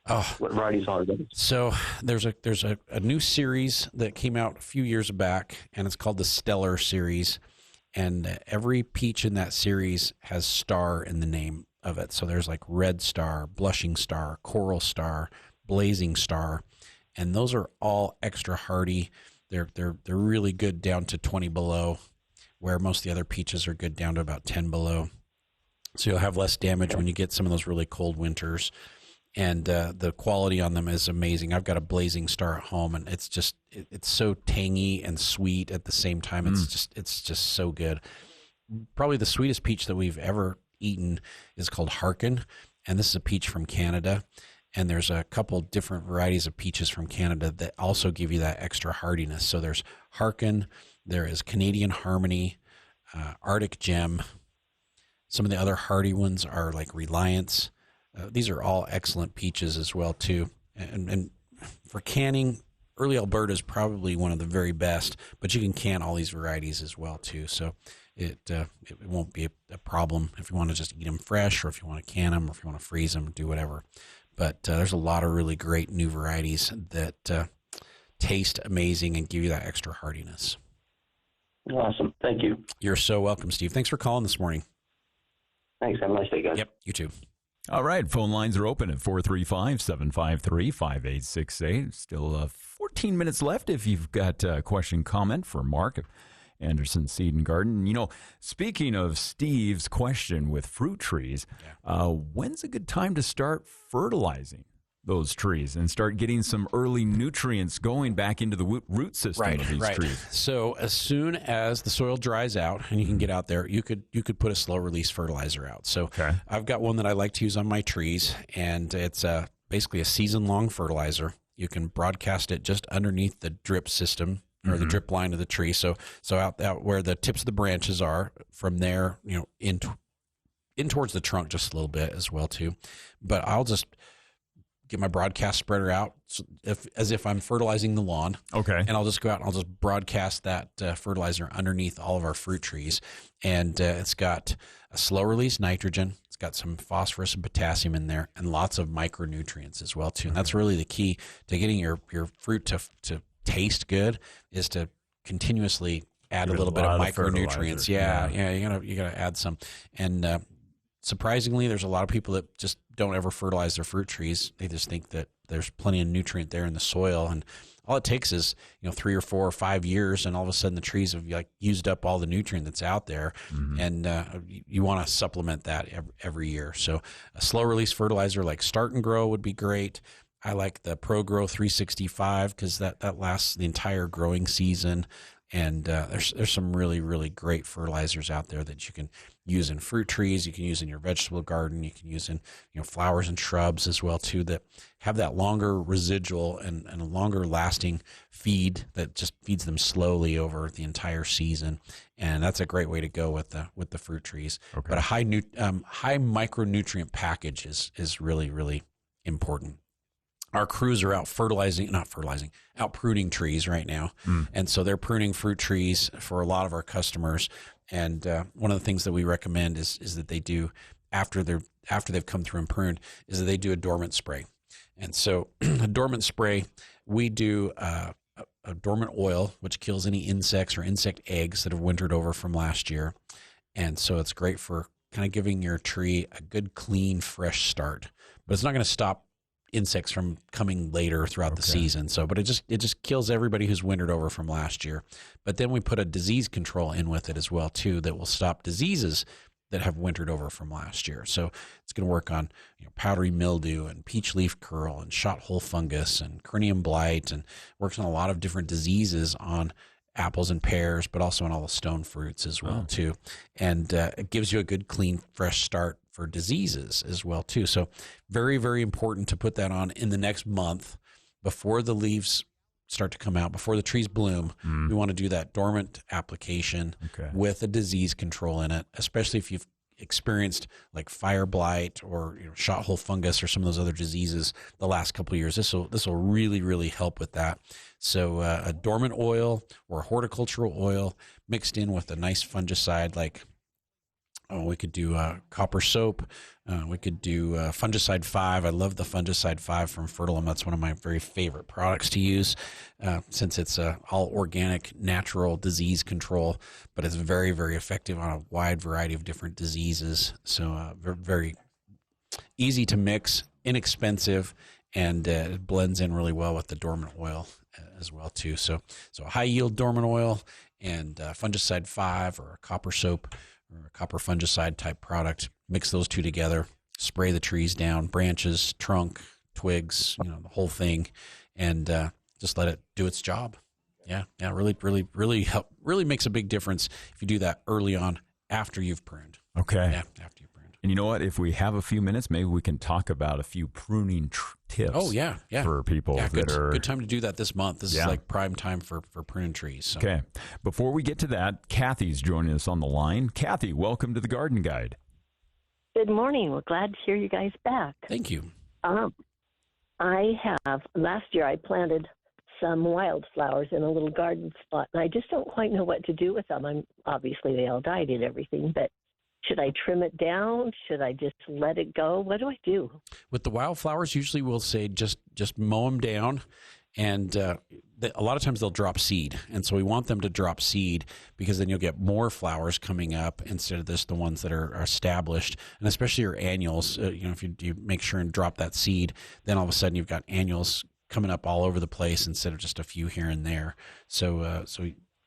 What varieties are those? So there's a new series that came out a few years back, and it's called the Stellar series. And every peach in that series has star in the name of it. So there's like Red Star, Blushing Star, Coral Star, Blazing Star, and those are all extra hardy. They're really good down to 20 below, where most of the other peaches are good down to about 10 below. So you'll have less damage when you get some of those really cold winters. And the quality on them is amazing. I've got a Blazing Star at home, and it's so tangy and sweet at the same time. It's just so good. Probably the sweetest peach that we've ever eaten is called Harkin, and this is a peach from Canada. And there's a couple different varieties of peaches from Canada that also give you that extra hardiness. So there's Harkin, there is Canadian Harmony, Arctic Gem. Some of the other hardy ones are like Reliance. These are all excellent peaches as well, too. And for canning, early Alberta is probably one of the very best, but you can can all these varieties as well, too. So it won't be a problem if you want to just eat them fresh, or if you want to can them, or if you want to freeze them, do whatever. But there's a lot of really great new varieties that taste amazing and give you that extra hardiness. Awesome. Thank you. You're so welcome, Steve. Thanks for calling this morning. Thanks. Have a nice day, guys. Yep, you too. All right, phone lines are open at 435-753-5868. Still 14 minutes left if you've got a question, comment for Mark of Anderson Seed and Garden. You know, speaking of Steve's question with fruit trees, when's a good time to start fertilizing those trees and start getting some early nutrients going back into the root system of these trees? So as soon as the soil dries out and you can get out there, you could put a slow release fertilizer out. So I've got one that I like to use on my trees, and it's basically a season-long fertilizer. You can broadcast it just underneath the drip system or the drip line of the tree. So out where the tips of the branches are, from there, in towards the trunk just a little bit as well too. But I'll just get my broadcast spreader out as if I'm fertilizing the lawn. Okay. And I'll just go out and I'll just broadcast that fertilizer underneath all of our fruit trees. And it's got a slow release nitrogen. It's got some phosphorus and potassium in there, and lots of micronutrients as well too. And that's really the key to getting your fruit to taste good, is to continuously add a little bit of micronutrients. Yeah. You gotta add some. And surprisingly, there's a lot of people that just don't ever fertilize their fruit trees. They just think that there's plenty of nutrient there in the soil, and all it takes is 3 or 4 or 5 years, and all of a sudden the trees have used up all the nutrient that's out there. And you want to supplement that every year. So a slow release fertilizer like Start and Grow would be great. I like the Pro Grow 365 because that lasts the entire growing season. And there's some really, really great fertilizers out there that you can use in fruit trees. You can use in your vegetable garden. You can use in flowers and shrubs as well too, that have that longer residual and a longer lasting feed that just feeds them slowly over the entire season. And that's a great way to go with the fruit trees. Okay. But a high micronutrient package is really, really important. Our crews are out out pruning trees right now. And so they're pruning fruit trees for a lot of our customers. And one of the things that we recommend is that they do, after they've come through and pruned, is that they do a dormant spray. And so a dormant spray, we do a dormant oil, which kills any insects or insect eggs that have wintered over from last year. And so it's great for kind of giving your tree a good, clean, fresh start. But it's not going to stop insects from coming later throughout the season. But it just kills everybody who's wintered over from last year. But then we put a disease control in with it as well too, that will stop diseases that have wintered over from last year. So it's going to work on powdery mildew and peach leaf curl and shot hole fungus and cornium blight, and works on a lot of different diseases on apples and pears, but also on all the stone fruits as well too. And it gives you a good, clean, fresh start for diseases as well too. So very, very important to put that on in the next month before the leaves start to come out, before the trees bloom. We want to do that dormant application with a disease control in it, especially if you've experienced like fire blight or shot hole fungus or some of those other diseases the last couple of years. This will really, really help with that. So a dormant oil or a horticultural oil, mixed in with a nice fungicide like, we could do copper soap. We could do fungicide 5. I love the fungicide 5 from Fertilum. That's one of my very favorite products to use since it's all organic, natural disease control, but it's very, very effective on a wide variety of different diseases. So very easy to mix, inexpensive, and it blends in really well with the dormant oil as well too. So a high yield dormant oil and fungicide 5 or a copper soap or a copper fungicide type product. Mix those two together, spray the trees down, branches, trunk, twigs, the whole thing, and just let it do its job. Yeah, really help. Really makes a big difference if you do that early on after you've pruned. Okay. Yeah, after you pruned. And you know what? If we have a few minutes, maybe we can talk about a few pruning tips. Oh yeah. For people that are good time to do that this month. This is like prime time for pruning trees. So. Okay. Before we get to that, Kathy's joining us on the line. Kathy, welcome to the Garden Guide. Good morning. We're glad to hear you guys back. Thank you. Last year I planted some wildflowers in a little garden spot, and I just don't quite know what to do with them. Obviously they all died and everything, but should I trim it down? Should I just let it go? What do I do? With the wildflowers, usually we'll say just mow them down, and a lot of times they'll drop seed, and so we want them to drop seed because then you'll get more flowers coming up instead of just the ones that are established, and especially your annuals. If you make sure and drop that seed, then all of a sudden you've got annuals coming up all over the place instead of just a few here and there. So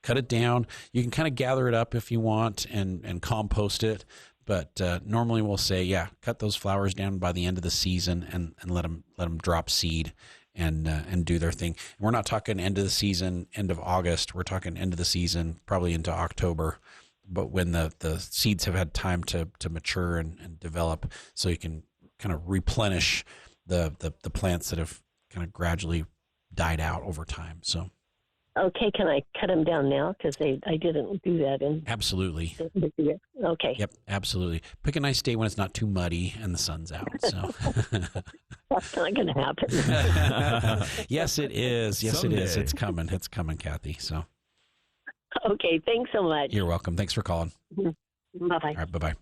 cut it down. You can kind of gather it up if you want and compost it. But normally we'll say, cut those flowers down by the end of the season and let them drop seed and do their thing. And we're not talking end of the season, end of August. We're talking end of the season, probably into October. But when the seeds have had time to mature and develop, so you can kind of replenish the plants that have kind of gradually died out over time. So. Okay, can I cut them down now? Because I didn't do that in. Absolutely. Okay. Yep, absolutely. Pick a nice day when it's not too muddy and the sun's out. So. That's not going to happen. Yes, it is. Yes, Someday. It is. It's coming. It's coming, Kathy. So. Okay, thanks so much. You're welcome. Thanks for calling. Bye-bye. All right, bye-bye.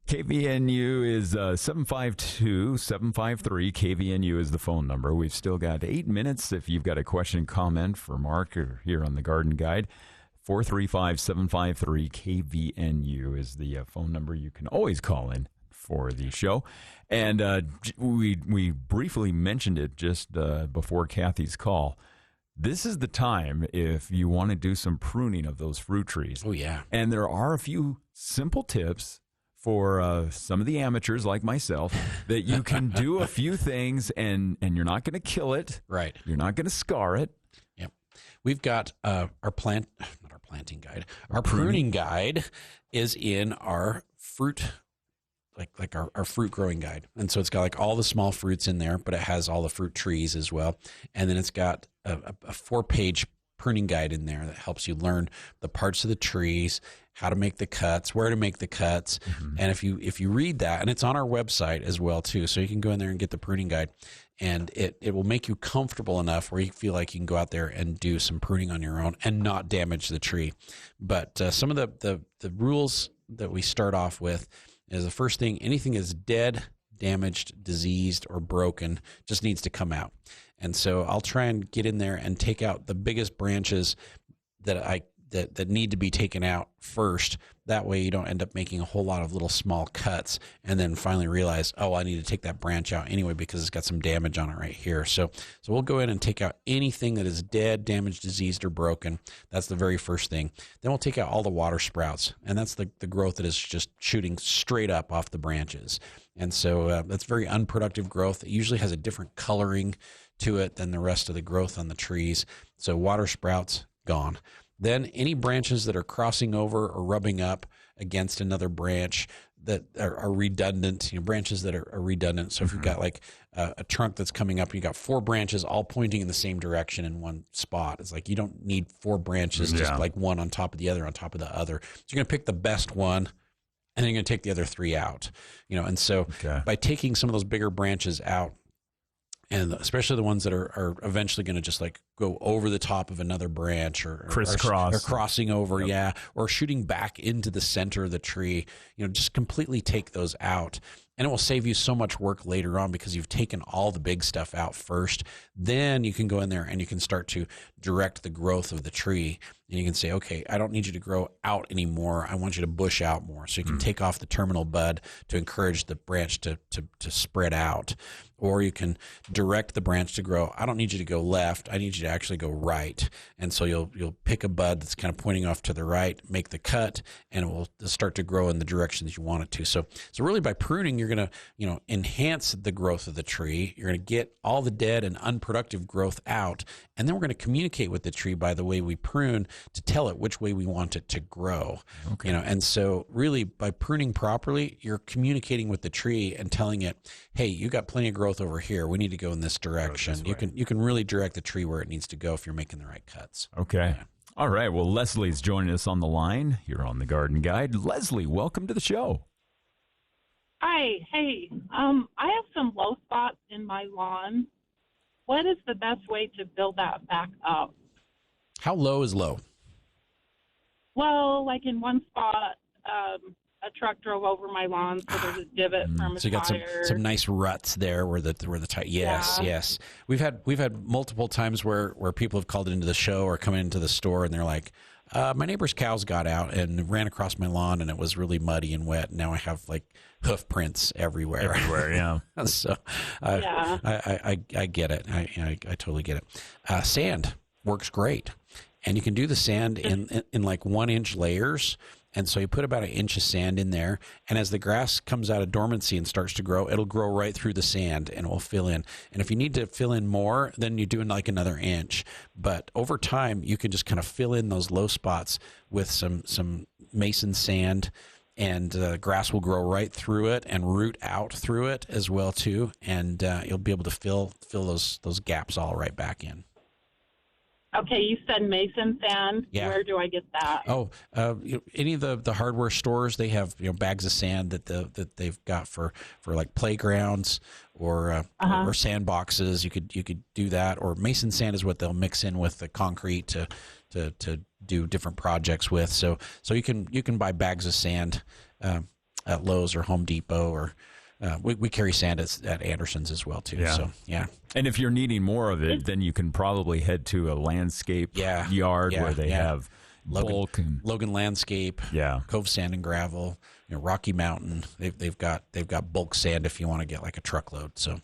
KVNU is 752-753. KVNU is the phone number. We've still got 8 minutes if you've got a question, comment for Mark or here on the Garden Guide. 435-753 KVNU is the phone number you can always call in for the show. And we briefly mentioned it just before Kathy's call. This is the time if you want to do some pruning of those fruit trees. Oh, yeah. And there are a few simple tips for some of the amateurs like myself that you can do a few things and you're not going to kill it. Right. You're not going to scar it. Yep. We've got our planting guide. Our pruning guide is in our fruit, like our fruit growing guide. And so it's got like all the small fruits in there, but it has all the fruit trees as well. And then it's got a 4-page pruning guide in there that helps you learn the parts of the trees, how to make the cuts, where to make the cuts. Mm-hmm. And if you read that, and it's on our website as well too, so you can go in there and get the pruning guide, and it will make you comfortable enough where you feel like you can go out there and do some pruning on your own and not damage the tree. But some of the rules that we start off with is the first thing: anything is dead, damaged, diseased, or broken just needs to come out. And so I'll try and get in there and take out the biggest branches that need to be taken out first. That way you don't end up making a whole lot of little small cuts and then finally realize, oh, I need to take that branch out anyway because it's got some damage on it right here. So we'll go in and take out anything that is dead, damaged, diseased, or broken. That's the very first thing. Then we'll take out all the water sprouts, and that's the growth that is just shooting straight up off the branches. And so that's very unproductive growth. It usually has a different coloring to it than the rest of the growth on the trees. So water sprouts, gone. Then any branches that are crossing over or rubbing up against another branch that are redundant, branches that are redundant. So if you've got like a trunk that's coming up and you've got 4 branches all pointing in the same direction in one spot, it's like you don't need 4 branches just like one on top of the other on top of the other. So you're going to pick the best one, and then you're going to take the other 3 out. And so by taking some of those bigger branches out, And especially the ones that are eventually going to just like go over the top of another branch or crisscross or crossing over, or shooting back into the center of the tree. Just completely take those out. And it will save you so much work later on because you've taken all the big stuff out first. Then you can go in there and you can start to direct the growth of the tree. And you can say, okay, I don't need you to grow out anymore. I want you to bush out more. So you can take off the terminal bud to encourage the branch to spread out. Or you can direct the branch to grow. I don't need you to go left. I need you to actually go right. And so you'll pick a bud that's kind of pointing off to the right, make the cut, and it will start to grow in the direction that you want it to. So really by pruning, you're going to enhance the growth of the tree. You're going to get all the dead and unproductive growth out, and then we're going to communicate with the tree by the way we prune to tell it which way we want it to grow. Okay. And so really by pruning properly, you're communicating with the tree and telling it, hey, you got plenty of growth over here. We need to go in this direction. You can really direct the tree where it needs to go if you're making the right cuts. Okay. Yeah. All right. Well, Leslie's joining us on the line here on the Garden Guide. Leslie, welcome to the show. Hi. Hey, I have some low spots in my lawn. What is the best way to build that back up? How low is low? Well, like in one spot, a truck drove over my lawn, so there's a divot from a so you got tire. some nice ruts there where the tire. Yes. We've had multiple times where people have called into the show or come into the store and they're like, my neighbor's cows got out and ran across my lawn and it was really muddy and wet. And now I have like hoof prints everywhere. Yeah. So I get it. I totally get it. Sand works great, and you can do the sand in like 1 inch layers. And so you put about 1 inch of sand in there, and as the grass comes out of dormancy and starts to grow, it'll grow right through the sand and it will fill in. And if you need to fill in more, then you do like another inch. But over time, you can just kind of fill in those low spots with some mason sand, and grass will grow right through it and root out through it as well too. And you'll be able to fill those gaps all right back in. Okay, you said mason sand. Yeah. Where do I get that? Oh, any of the hardware stores, they have bags of sand that they've got for like playgrounds or sandboxes. You could do that, or mason sand is what they'll mix in with the concrete to do different projects with. So you can buy bags of sand at Lowe's or Home Depot, or we carry sand at Anderson's as well too. Yeah. So yeah. And if you're needing more of it, then you can probably head to a landscape yard where they have bulk and Logan Landscape, Cove Sand and Gravel, Rocky Mountain. They've got bulk sand if you want to get like a truckload. So.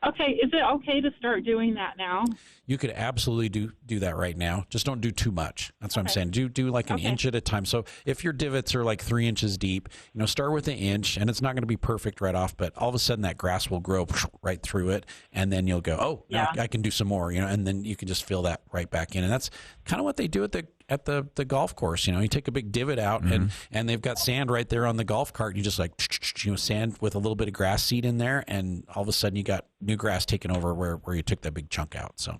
Okay, is it okay to start doing that now? You could absolutely do that right now. Just don't do too much. That's what I'm saying. Do like an inch at a time. So if your divots are like 3 inches deep, start with 1 inch, and it's not going to be perfect right off, but all of a sudden that grass will grow right through it, and then you'll go, now I can do some more, and then you can just fill that right back in. And that's kind of what they do at the golf course. You take a big divot out, and they've got sand right there on the golf cart. And you just like sand with a little bit of grass seed in there, and all of a sudden you got new grass taking over where you took that big chunk out. So,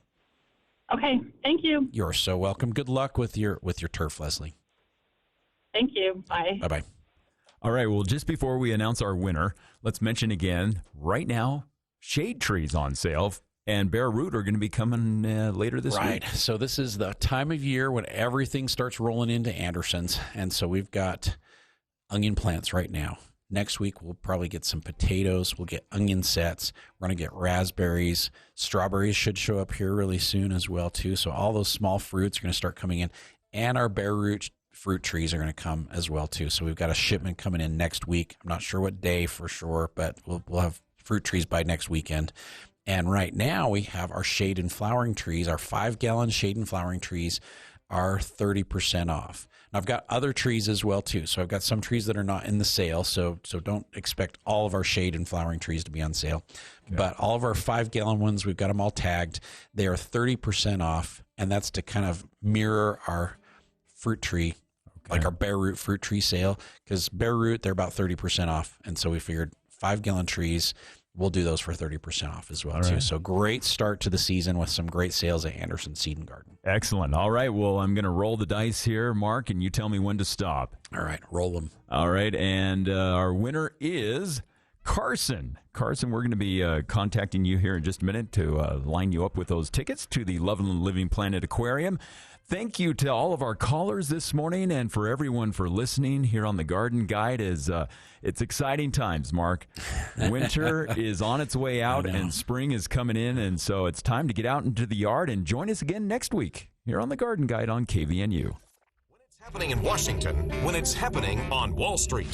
okay, thank you. You're so welcome. Good luck with your turf, Leslie. Thank you. Bye. Bye bye. All right. Well, just before we announce our winner, let's mention again right now, shade trees on sale. And bare root are going to be coming later this week. Right. So this is the time of year when everything starts rolling into Anderson's. And so we've got onion plants right now. Next week, we'll probably get some potatoes. We'll get onion sets. We're going to get raspberries. Strawberries should show up here really soon as well, too. So all those small fruits are going to start coming in. And our bare root fruit trees are going to come as well, too. So we've got a shipment coming in next week. I'm not sure what day for sure, but we'll have fruit trees by next weekend. And right now we have our shade and flowering trees. Our 5-gallon shade and flowering trees are 30% off. Now I've got other trees as well too. So I've got some trees that are not in the sale. So don't expect all of our shade and flowering trees to be on sale. Okay. But all of our 5-gallon ones, we've got them all tagged. They are 30% off, and that's to kind of mirror our fruit tree, like our bare root fruit tree sale. Because bare root, they're about 30% off, and so we figured 5-gallon trees, we'll do those for 30% off as well, too. Right. So great start to the season with some great sales at Anderson Seed and Garden. Excellent. All right. Well, I'm going to roll the dice here, Mark, and you tell me when to stop. All right. Roll them. All right. And our winner is Carson, we're going to be contacting you here in just a minute to line you up with those tickets to the Love and Living Planet Aquarium. Thank you to all of our callers this morning and for everyone for listening here on the Garden Guide. It's exciting times, Mark. Winter is on its way out and spring is coming in, and so it's time to get out into the yard and join us again next week here on the Garden Guide on KVNU. Happening in Washington when it's happening on Wall Street.